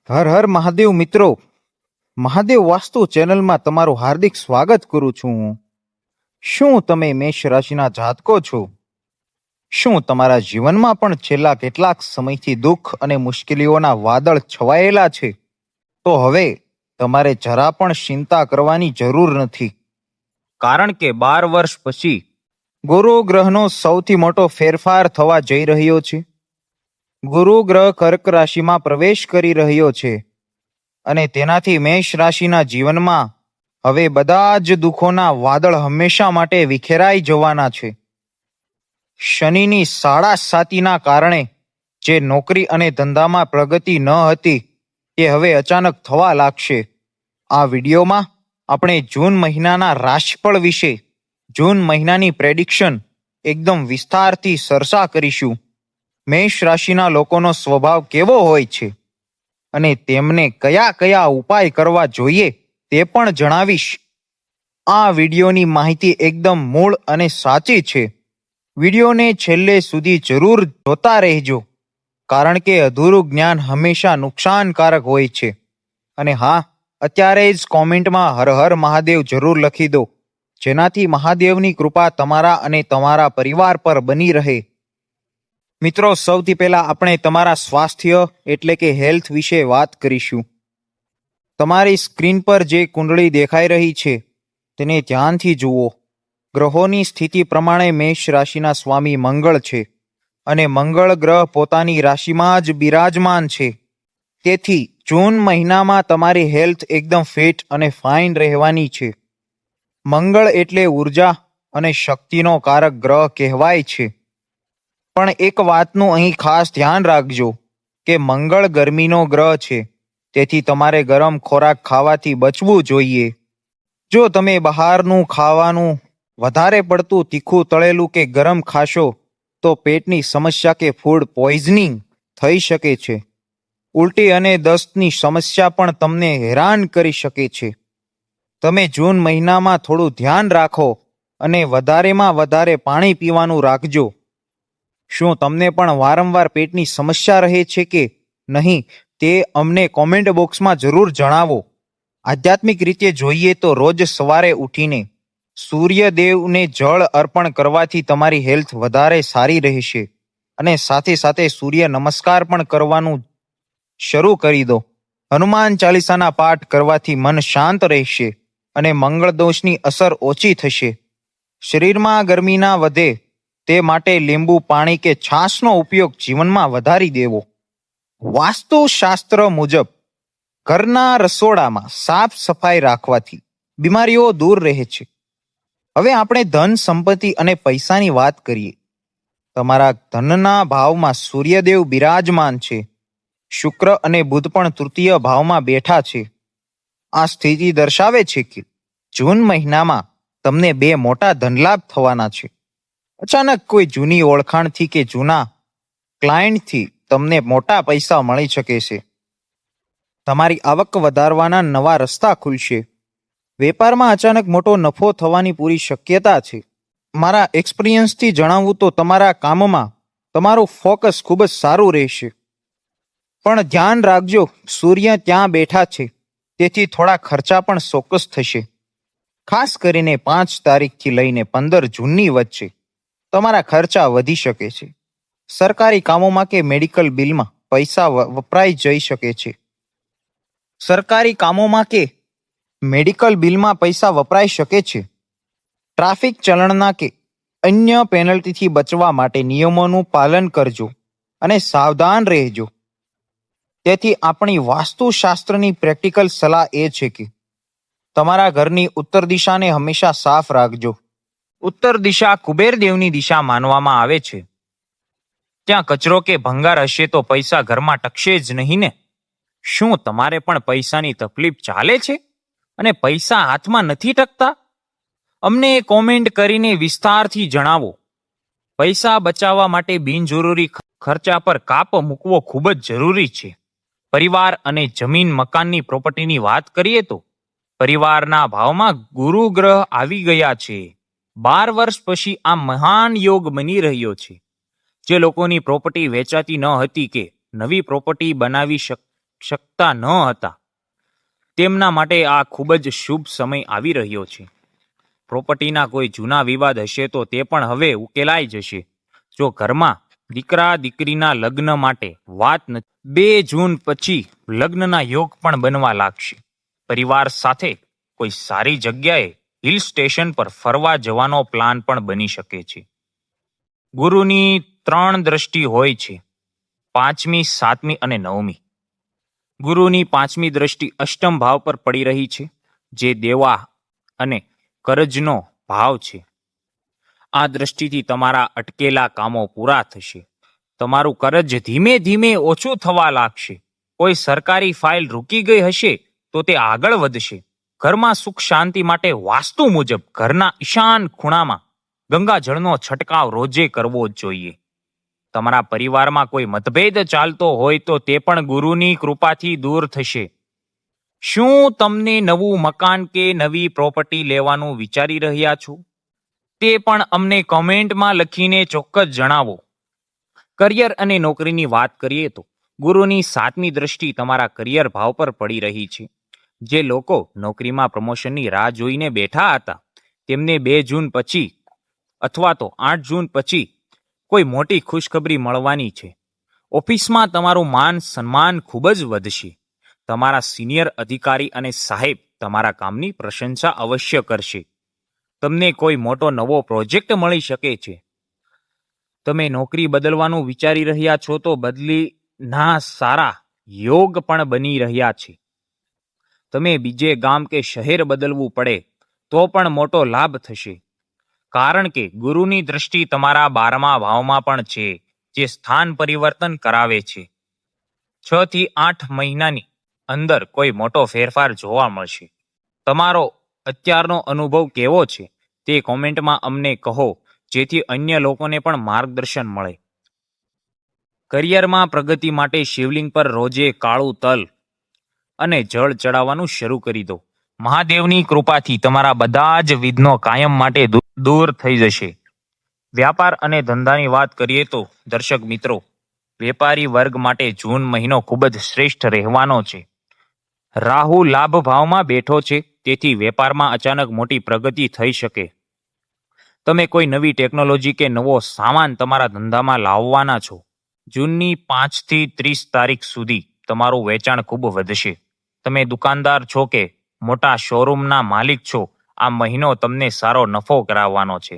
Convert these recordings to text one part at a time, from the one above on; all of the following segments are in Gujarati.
હર હર મહાદેવ મિત્રો, મહાદેવ વાસ્તુ ચેનલમાં તમારું હાર્દિક સ્વાગત કરું છું હું. શું તમે મેષ રાશિના જાતકો છો? શું તમારા જીવનમાં પણ છેલ્લા કેટલાક સમયથી દુઃખ અને મુશ્કેલીઓના વાદળ છવાયેલા છે? તો હવે તમારે જરા પણ ચિંતા કરવાની જરૂર નથી, કારણ કે 12 વર્ષ પછી ગુરુ ગ્રહનો સૌથી મોટો ફેરફાર થવા જઈ રહ્યો છે. ગુરુ ગ્રહ કર્ક રાશિમાં પ્રવેશ કરી રહ્યો છે અને તેનાથી મેષ રાશિના જીવનમાં હવે બધા જ દુઃખોના વાદળ હંમેશા માટે વિખેરાઈ જવાના છે. શનિની સાડા સાતીના કારણે જે નોકરી અને ધંધામાં પ્રગતિ ન હતી તે હવે અચાનક થવા લાગશે. આ વિડીયોમાં આપણે જૂન મહિનાના રાશિફળ વિશે, જૂન મહિનાની પ્રેડિક્શન એકદમ વિસ્તારથી ચર્ચા કરીશું. મેષ રાશિના લોકોનો સ્વભાવ કેવો હોય છે અને તેમને કયા કયા ઉપાય કરવા જોઈએ તે પણ જણાવીશ. આ વિડીયોની માહિતી એકદમ મૂળ અને સાચી છે. વિડીયોને છેલ્લે સુધી જરૂર જોતા રહેજો, કારણ કે અધૂરું જ્ઞાન હંમેશા નુકસાનકારક હોય છે. અને હા, અત્યારે જ કોમેન્ટમાં હર હર મહાદેવ જરૂર લખી દો, જેનાથી મહાદેવની કૃપા તમારા અને તમારા પરિવાર પર બની રહે. મિત્રો, સૌથી પહેલા આપણે તમારા સ્વાસ્થ્ય એટલે કે હેલ્થ વિશે વાત કરીશું. તમારી સ્ક્રીન પર જે કુંડળી દેખાઈ રહી છે તેને ધ્યાનથી જુઓ. ગ્રહોની સ્થિતિ પ્રમાણે મેષ રાશિના સ્વામી મંગળ છે અને મંગળ ગ્રહ પોતાની રાશિમાં જ બિરાજમાન છે. તેથી જૂન મહિનામાં તમારી હેલ્થ એકદમ ફિટ અને ફાઇન રહેવાની છે. મંગળ એટલે ઉર્જા અને શક્તિનો કારક ગ્રહ કહેવાય છે. પણ એક વાતનું અહીં ખાસ ધ્યાન રાખજો કે મંગળ ગરમીનો ગ્રહ છે, તેથી તમારે ગરમ ખોરાક ખાવાથી બચવું જોઈએ. જો તમે બહારનું ખાવાનું વધારે પડતું તીખું તળેલું કે ગરમ ખાશો તો પેટની સમસ્યા કે ફૂડ પોઈઝનિંગ થઈ શકે છે. ઉલટી અને દસ્તની સમસ્યા પણ તમને હેરાન કરી શકે છે. તમે જૂન મહિનામાં થોડું ધ્યાન રાખો અને વધારેમાં વધારે પાણી પીવાનું રાખજો. શું તમને પણ વારંવાર પેટની સમસ્યા રહે છે કે નહીં તે અમને કોમેન્ટ બોક્સમાં જરૂર જણાવો. આધ્યાત્મિક રીતે જોઈએ તો રોજ સવારે ઉઠીને સૂર્યદેવને જળ અર્પણ કરવાથી તમારી હેલ્થ વધારે સારી રહેશે અને સાથે સાથે સૂર્ય નમસ્કાર પણ કરવાનું શરૂ કરી દો. હનુમાન ચાલીસાના પાઠ કરવાથી મન શાંત રહેશે અને મંગળ દોષની અસર ઓછી થશે. શરીરમાં ગરમી ના વધે તે માટે લીંબુ પાણી કે છાશનો ઉપયોગ જીવનમાં વધારી દેવો. વાસ્તુશાસ્ત્ર મુજબ ઘરના રસોડામાં સાફ સફાઈ રાખવાથી બીમારીઓ દૂર રહે છે. હવે આપણે ધન સંપત્તિ અને પૈસાની વાત કરીએ. તમારા ધનના ભાવમાં સૂર્યદેવ બિરાજમાન છે. શુક્ર અને બુધ પણ તૃતીય ભાવમાં બેઠા છે. આ સ્થિતિ દર્શાવે છે કે જૂન મહિનામાં તમને 2 મોટા ધનલાભ થવાના છે. અચાનક કોઈ જૂની ઓળખાણથી કે જૂના ક્લાયન્ટથી તમને મોટા પૈસા મળી શકે છે. તમારી આવક વધારવાના નવા રસ્તા ખુલશે. વેપારમાં અચાનક મોટો નફો થવાની પૂરી શક્યતા છે. મારા એક્સપિરિયન્સથી જણાવું તો તમારા કામમાં તમારું ફોકસ ખૂબ જ સારું રહેશે. પણ ધ્યાન રાખજો, સૂર્ય ત્યાં બેઠા છે, તેથી થોડા ખર્ચા પણ ચોક્કસ થશે. ખાસ કરીને 5 તારીખથી લઈને 15 જૂનની વચ્ચે તમારા ખર્ચા વધી શકે છે. સરકારી કામોમાં કે મેડિકલ બિલમાં પૈસા વપરાઈ જઈ શકે છે. સરકારી કામોમાં કે મેડિકલ બિલમાં પૈસા વપરાઈ શકે છે. ટ્રાફિક ચલણના કે અન્ય પેનલ્ટીથી બચવા માટે નિયમોનું પાલન કરજો અને સાવધાન રહેજો. તેથી આપણી વાસ્તુશાસ્ત્રની પ્રેક્ટિકલ સલાહ એ છે કે તમારા ઘરની ઉત્તર દિશાને હંમેશા સાફ રાખજો. ઉત્તર દિશા કુબેર દેવની દિશા માનવામાં આવે છે. ત્યાં કચરો કે ભંગાર હશે તો પૈસા ઘરમાં ટકશે જ નહીં ને. શું તમારે પણ પૈસાની તકલીફ ચાલે છે અને પૈસા હાથમાં નથી ટકતા? અમને કોમેન્ટ કરીને વિસ્તારથી જણાવો. પૈસા બચાવવા માટે બિનજરૂરી ખર્ચા પર કાપ મૂકવો ખૂબ જ જરૂરી છે. પરિવાર અને જમીન મકાનની પ્રોપર્ટીની વાત કરીએ તો પરિવારના ભાવમાં ગુરુ ગ્રહ આવી ગયા છે. 12 વર્ષ પછી આ મહાન યોગ બની રહ્યો છે. જે લોકોની પ્રોપર્ટી વેચાતી ન હતી કે નવી પ્રોપર્ટી બનાવી શકતા ન હતા તેમના માટે આ ખૂબ જ શુભ સમય આવી રહ્યો છે. પ્રોપર્ટીના કોઈ જૂના વિવાદ હશે તો તે પણ હવે ઉકેલાઈ જશે. જો ઘરમાં દીકરા દીકરીના લગ્ન માટે વાત નથી, 2 જૂન પછી લગ્નના યોગ પણ બનવા લાગશે. પરિવાર સાથે કોઈ સારી જગ્યાએ હિલ સ્ટેશન પર ફરવા જવાનો પ્લાન પણ બની શકે છે. ગુરુની 3 દ્રષ્ટિ હોય છે, 5મી, 7મી અને 9મી. ગુરુની 5મી દ્રષ્ટિ અષ્ટમ ભાવ પર પડી રહી છે, જે દેવા અને કરજનો ભાવ છે. આ દ્રષ્ટિથી તમારા અટકેલા કામો પૂરા થશે. તમારું કરજ ધીમે ધીમે ઓછું થવા લાગશે. કોઈ સરકારી ફાઇલ રૂકી ગઈ હશે તો તે આગળ વધશે. ઘરમાં સુખ શાંતિ માટે વાસ્તુ મુજબ ઘરના ઈશાન ખૂણામાં ગંગાજળનો છંટકાવ રોજે કરવો જ જોઈએ. તમારા પરિવારમાં કોઈ મતભેદ ચાલતો હોય તો તે પણ ગુરુની કૃપાથી દૂર થશે. શું તમને નવું મકાન કે નવી પ્રોપર્ટી લેવાનું વિચારી રહ્યા છો? તે પણ અમને કોમેન્ટમાં લખીને ચોક્કસ જણાવો. કરિયર અને નોકરીની વાત કરીએ તો ગુરુની 7મી દ્રષ્ટિ તમારા કરિયર ભાવ પર પડી રહી છે. જે લોકો નોકરીમાં પ્રમોશનની રાહ જોઈને બેઠા હતા તેમને 2 જૂન પછી અથવા તો 8 જૂન પછી કોઈ મોટી ખુશખબરી મળવાની છે. ઓફિસમાં તમારું માન સન્માન ખૂબ જ વધશે. તમારા સિનિયર અધિકારી અને સાહેબ તમારા કામની પ્રશંસા અવશ્ય કરશે. તમને કોઈ મોટો નવો પ્રોજેક્ટ મળી શકે છે. તમે નોકરી બદલવાનું વિચારી રહ્યા છો તો બદલીના સારા યોગ પણ બની રહ્યા છે. તમે બીજે ગામ કે શહેર બદલવું પડે તો પણ મોટો લાભ થશે. કારણ કે ગુરુની દ્રષ્ટિ તમારા 12મા ભાવમાં પણ છે, જે સ્થાન પરિવર્તન કરાવે છે. 6 થી 8 મહિનાની અંદર કોઈ મોટો ફેરફાર જોવા મળશે. તમારો અત્યારનો અનુભવ કેવો છે તે કોમેન્ટમાં અમને કહો, જેથી અન્ય લોકોને પણ માર્ગદર્શન મળે. કરિયરમાં પ્રગતિ માટે શિવલિંગ પર રોજે કાળું તલ અને જળ ચડાવવાનું શરૂ કરી દો. મહાદેવની કૃપાથી તમારા બધા જ વિઘ્નો કાયમ માટે દૂર થઈ જશે. વ્યાપાર અને ધંધાની વાત કરીએ તો દર્શક મિત્રો, વેપારી વર્ગ માટે જૂન મહિનો ખૂબ જ શ્રેષ્ઠ રહેવાનો છે. રાહુ લાભ ભાવમાં બેઠો છે, તેથી વેપારમાં અચાનક મોટી પ્રગતિ થઈ શકે. તમે કોઈ નવી ટેકનોલોજી કે નવો સામાન તમારા ધંધામાં લાવવાના છો. જૂનની 5 થી 30 તારીખ સુધી તમારું વેચાણ ખૂબ વધશે. તમે દુકાનદાર છો કે મોટા શોરૂમના માલિક છો, આ મહિનો તમને સારો નફો કરાવવાનો છે.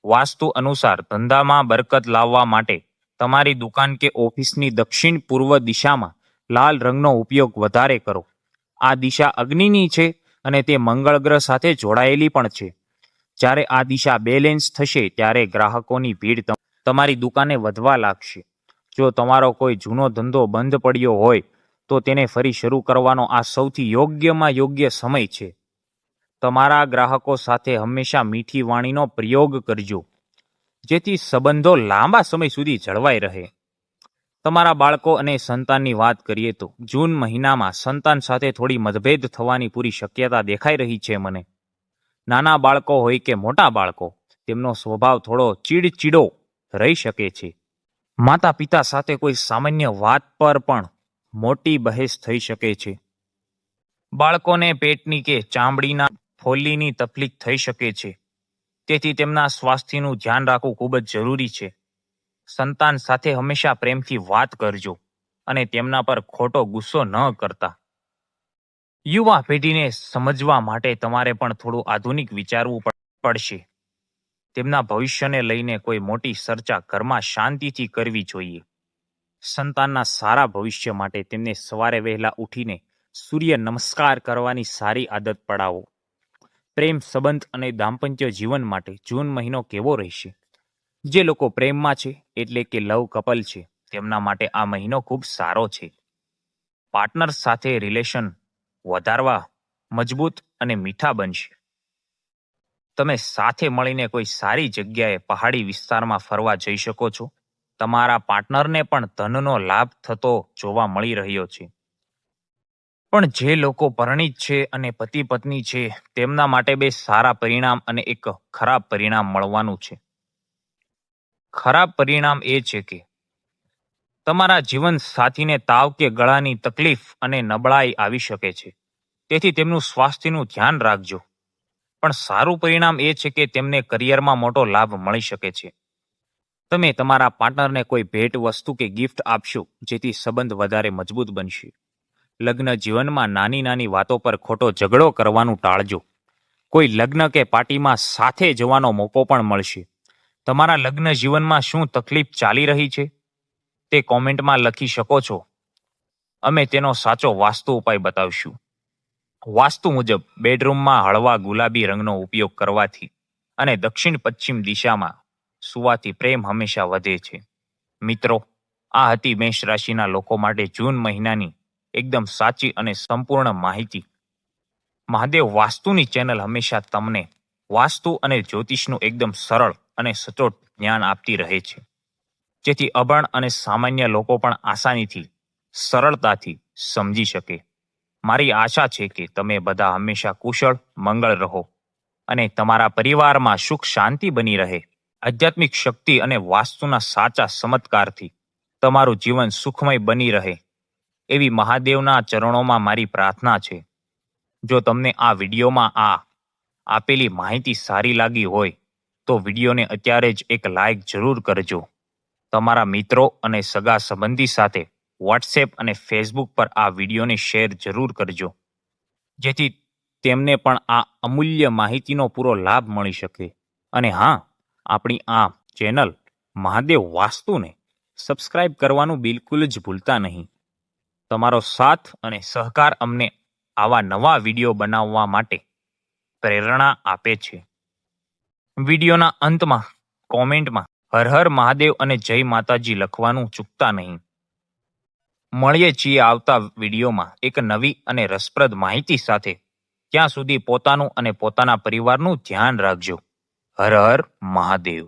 વાસ્તુ અનુસાર ધંધામાં બરકત લાવવા માટે તમારી દુકાન કે ઓફિસની દક્ષિણ પૂર્વ દિશામાં લાલ રંગનો ઉપયોગ વધારે કરો. આ દિશા અગ્નિની છે અને તે મંગળ ગ્રહ સાથે જોડાયેલી પણ છે. જ્યારે આ દિશા બેલેન્સ થશે ત્યારે ગ્રાહકોની ભીડ તમારી દુકાને વધવા લાગશે. જો તમારો કોઈ જૂનો ધંધો બંધ પડ્યો હોય તો તેને ફરી શરૂ કરવાનો આ સૌથી યોગ્યમાં યોગ્ય સમય છે. તમારા ગ્રાહકો સાથે હંમેશા મીઠી વાણીનો પ્રયોગ કરજો, જેથી સંબંધો લાંબા સમય સુધી જળવાઈ રહે. તમારા બાળકો અને સંતાનની વાત કરીએ તો જૂન મહિનામાં સંતાન સાથે થોડી મતભેદ થવાની પૂરી શક્યતા દેખાઈ રહી છે મને. નાના બાળકો હોય કે મોટા બાળકો, તેમનો સ્વભાવ થોડો ચીડચીડો રહી શકે છે. માતા પિતા સાથે કોઈ સામાન્ય વાત પર પણ મોટી બહેસ થઈ શકે છે. બાળકોને પેટની કે ચામડીના ફોલ્લીની તકલીફ થઈ શકે છે, તેથી તેમના સ્વાસ્થ્યનું ધ્યાન રાખવું ખૂબ જ જરૂરી છે. સંતાન સાથે હંમેશા પ્રેમથી વાત કરજો અને તેમના પર ખોટો ગુસ્સો ન કરતા. યુવા પેઢીને સમજવા માટે તમારે પણ થોડું આધુનિક વિચારવું પડશે. તેમના ભવિષ્યને લઈને કોઈ મોટી ચર્ચા ઘરમાં શાંતિથી કરવી જોઈએ. સંતાનના સારા ભવિષ્ય માટે તેમને સવારે વહેલા ઉઠીને સૂર્ય નમસ્કાર કરવાની સારી આદત પડાવો. પ્રેમ સંબંધ અને દાંપત્ય જીવન માટે જૂન મહિનો કેવો રહેશે? જે લોકો પ્રેમમાં છે એટલે કે લવ કપલ છે, તેમના માટે આ મહિનો ખૂબ સારો છે. પાર્ટનર સાથે રિલેશન વધારવા મજબૂત અને મીઠા બનશે. તમે સાથે મળીને કોઈ સારી જગ્યાએ પહાડી વિસ્તારમાં ફરવા જઈ શકો છો. તમારા પાર્ટનરને પણ ધનનો લાભ થતો જોવા મળી રહ્યો છે. પણ જે લોકો પરણિત છે અને પતિ પત્ની છે તેમના માટે બે સારા પરિણામ અને એક ખરાબ પરિણામ મળવાનું છે. ખરાબ પરિણામ એ છે કે તમારા જીવન સાથીને તાવ કે ગળાની તકલીફ અને નબળાઈ આવી શકે છે, તેથી તેમનું સ્વાસ્થ્યનું ધ્યાન રાખજો. પણ સારું પરિણામ એ છે કે તેમને કરિયરમાં મોટો લાભ મળી શકે છે. તમે તમારા પાર્ટનરને કોઈ ભેટ વસ્તુ કે ગિફ્ટ આપશો, જેથી સંબંધ વધારે મજબૂત બનશે. લગ્ન જીવનમાં નાની નાની વાતો પર ખોટો ઝઘડો કરવાનું ટાળજો. કોઈ લગ્ન કે પાર્ટીમાં સાથે જવાનો મોકો પણ મળશે. તમારા લગ્ન જીવનમાં શું તકલીફ ચાલી રહી છે તે કોમેન્ટમાં લખી શકો છો. અમે તેનો સાચો વાસ્તુ ઉપાય બતાવશું. વાસ્તુ મુજબ બેડરૂમમાં હળવા ગુલાબી રંગનો ઉપયોગ કરવાથી અને દક્ષિણ પશ્ચિમ દિશામાં સુવાથી પ્રેમ હંમેશા વધે છે. મિત્રો, આ હતી મેષ રાશિના લોકો માટે જૂન મહિનાની એકદમ સાચી અને સંપૂર્ણ માહિતી. મહાદેવ વાસ્તુની ચેનલ હંમેશા તમને વાસ્તુ અને જ્યોતિષનું એકદમ સરળ અને સચોટ જ્ઞાન આપતી રહે છે, જેથી અભણ અને સામાન્ય લોકો પણ આસાનીથી સરળતાથી સમજી શકે. મારી આશા છે કે તમે બધા હંમેશા કુશળ મંગળ રહો અને તમારા પરિવારમાં સુખ શાંતિ બની રહે. આધ્યાત્મિક શક્તિ અને વાસ્તુના સાચા ચમત્કારથી તમારું જીવન સુખમય બની રહે એવી મહાદેવના ચરણોમાં મારી પ્રાર્થના છે. જો તમને આ વિડીયોમાં આપેલી માહિતી સારી લાગી હોય તો વિડીયોને અત્યારે જ એક લાઈક જરૂર કરજો. તમારા મિત્રો અને સગા સંબંધી સાથે વોટ્સએપ અને ફેસબુક પર આ વિડીયોને શેર જરૂર કરજો, જેથી તેમને પણ આ અમૂલ્ય માહિતીનો પૂરો લાભ મળી શકે. અને હા, આપણી આ ચેનલ મહાદેવ વાસ્તુને સબસ્ક્રાઇબ કરવાનું બિલકુલ જ ભૂલતા નહીં. તમારો સાથ અને સહકાર અમને આવા નવા વિડીયો બનાવવા માટે પ્રેરણા આપે છે. વિડીયોના અંતમાં કોમેન્ટમાં હર હર મહાદેવ અને જય માતાજી લખવાનું ચૂકતા નહીં. મળીએ છીએ આવતા વિડીયોમાં એક નવી અને રસપ્રદ માહિતી સાથે. ત્યાં સુધી પોતાનું અને પોતાના પરિવારનું ધ્યાન રાખજો. હર હર મહાદેવ.